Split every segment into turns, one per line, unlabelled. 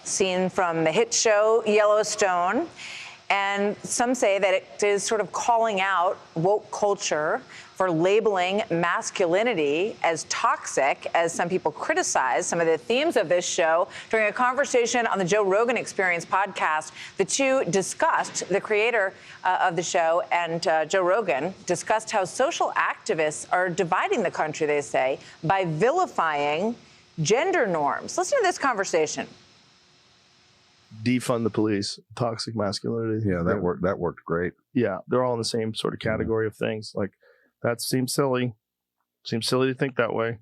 scene from the hit show Yellowstone. And some say that it is sort of calling out woke culture for labeling masculinity as toxic, as some people criticize some of the themes of this show. During a conversation on the Joe Rogan Experience podcast, the two discussed, the creator of the show and Joe Rogan, discussed how social activists are dividing the country, they say, by vilifying gender norms. Listen to this conversation.
Defund the police, toxic masculinity.
Yeah, that worked great.
Yeah, they're all in the same sort of category of things. Like, that seems silly. Seems silly to think that way.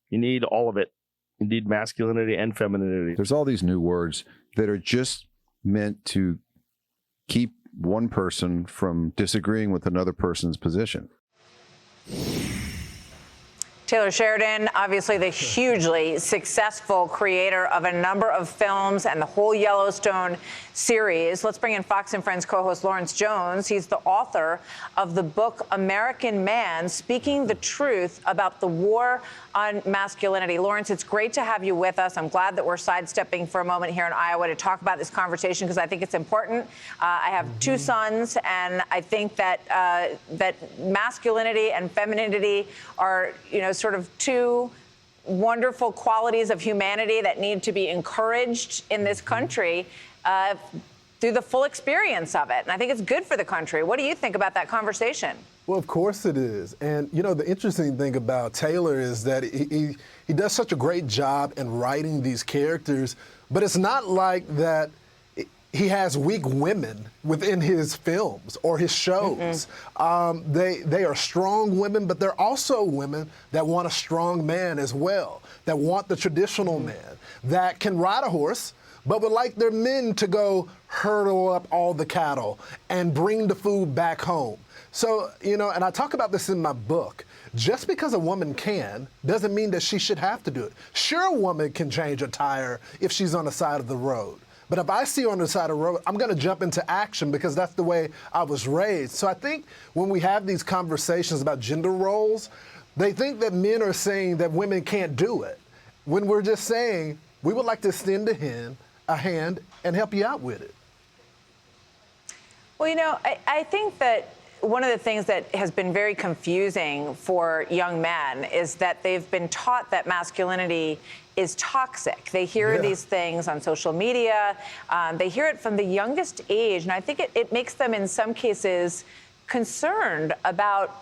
You need all of it. You need masculinity and femininity.
There's all these new words that are just meant to keep one person from disagreeing with another person's position.
Taylor Sheridan, obviously the hugely successful creator of a number of films and the whole Yellowstone series. Let's bring in Fox and Friends co-host Lawrence Jones. He's the author of the book American Man, Speaking the Truth About the War on Masculinity. Lawrence, it's great to have you with us. I'm glad that we're sidestepping for a moment here in Iowa to talk about this conversation because I think it's important. I have two sons, and I think that that masculinity and femininity are, sort of two wonderful qualities of humanity that need to be encouraged in this country through the full experience of it. And I think it's good for the country. What do you think about that conversation?
Well, of course it is. And, the interesting thing about Taylor is that he does such a great job in writing these characters, but it's not like that he has weak women within his films or his shows. They are strong women, but they're also women that want a strong man as well, that want the traditional man, that can ride a horse, but would like their men to go hurdle up all the cattle and bring the food back home. So, and I talk about this in my book. Just because a woman can doesn't mean that she should have to do it. Sure, a woman can change a tire if she's on the side of the road. But if I see her on the side of the road, I'm going to jump into action because that's the way I was raised. So I think when we have these conversations about gender roles, they think that men are saying that women can't do it, when we're just saying we would like to extend a hand and help you out with it.
Well, I think that one of the things that has been very confusing for young men is that they've been taught that masculinity is toxic. They hear these things on social media. They hear it from the youngest age. And I think it makes them, in some cases, concerned about,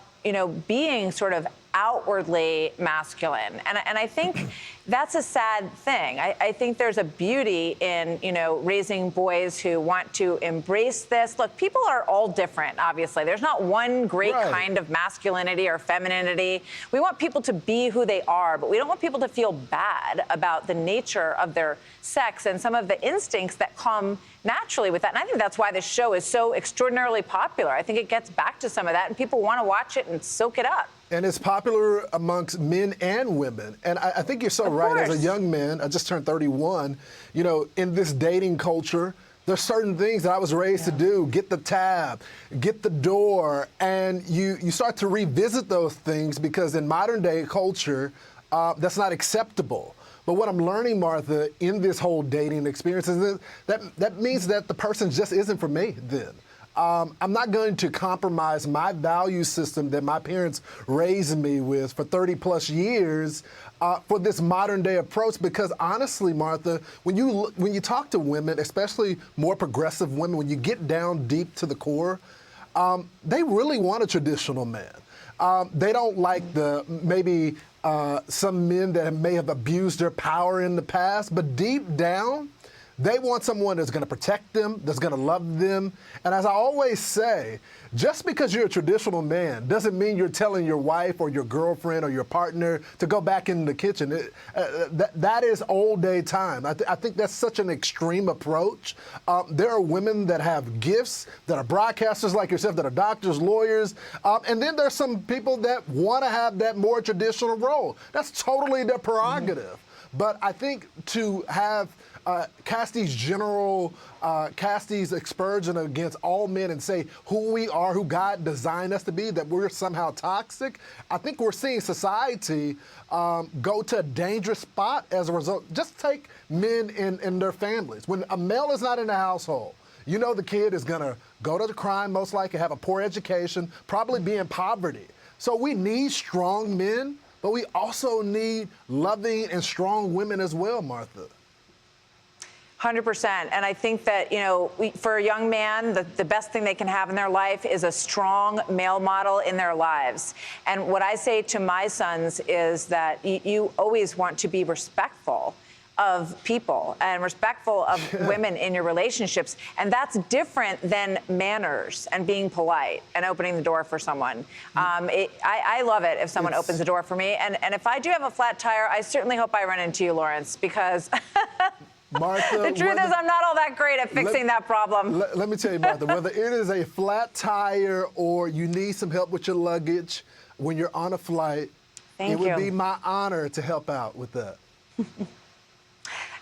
being sort of outwardly masculine. And I think that's a sad thing. I think there's a beauty in, raising boys who want to embrace this. Look, people are all different, obviously. There's not one great kind of masculinity or femininity. We want people to be who they are, but we don't want people to feel bad about the nature of their sex and some of the instincts that come naturally with that. And I think that's why this show is so extraordinarily popular. I think it gets back to some of that, and people want to watch it and soak it up.
And it's popular amongst men and women. And I think you're so right. As a young man, I just turned 31, in this dating culture, there's certain things that I was raised to do. Get the tab, get the door, and you start to revisit those things because in modern day culture, that's not acceptable. But what I'm learning, Martha, in this whole dating experience is that means that the person just isn't for me then. I'm not going to compromise my value system that my parents raised me with for 30 plus years for this modern day approach, because honestly, Martha, when you talk to women, especially more progressive women, when you get down deep to the core, they really want a traditional man. They don't like maybe some men that may have abused their power in the past, but deep down, they want someone that's going to protect them, that's going to love them. And as I always say, just because you're a traditional man doesn't mean you're telling your wife or your girlfriend or your partner to go back in the kitchen. That is old day time. I think that's such an extreme approach. There are women that have gifts, that are broadcasters like yourself, that are doctors, lawyers. And then there's some people that want to have that more traditional role. That's totally their prerogative. But I think to have cast these aspersion against all men and say who we are, who God designed us to be, that we're somehow toxic. I think we're seeing society go to a dangerous spot as a result. Just take men in their families. When a male is not in the household, you know the kid is going to go to the crime, most likely have a poor education, probably be in poverty. So we need strong men, but we also need loving and strong women as well, Martha.
100%. And I think that, for a young man, the best thing they can have in their life is a strong male model in their lives. And what I say to my sons is that you always want to be respectful of people and respectful of women in your relationships. And that's different than manners and being polite and opening the door for someone. I love it if someone opens the door for me. And if I do have a flat tire, I certainly hope I run into you, Lawrence, because
Martha,
the truth is I'm not all that great at fixing that problem.
Let me tell you, Martha, whether it is a flat tire or you need some help with your luggage when you're on a flight, it would be my honor to help out with that.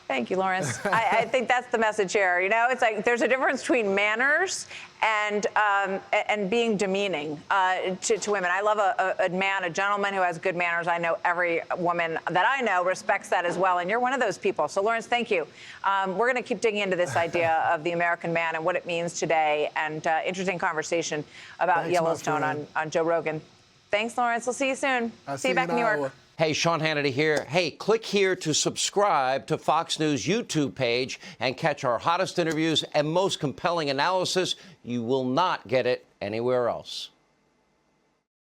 Thank you, Lawrence. I think that's the message here. It's like there's a difference between manners and being demeaning to women. I love a man, a gentleman who has good manners. I know every woman that I know respects that as well, and you're one of those people. So, Lawrence, thank you. We're going to keep digging into this idea of the American man and what it means today, and interesting conversation about Yellowstone on Joe Rogan. Thanks, Lawrence. We'll see you soon. See you back in New York.
Hey, Sean Hannity here. Hey, click here to subscribe to Fox News YouTube page and catch our hottest interviews and most compelling analysis. You will not get it anywhere else.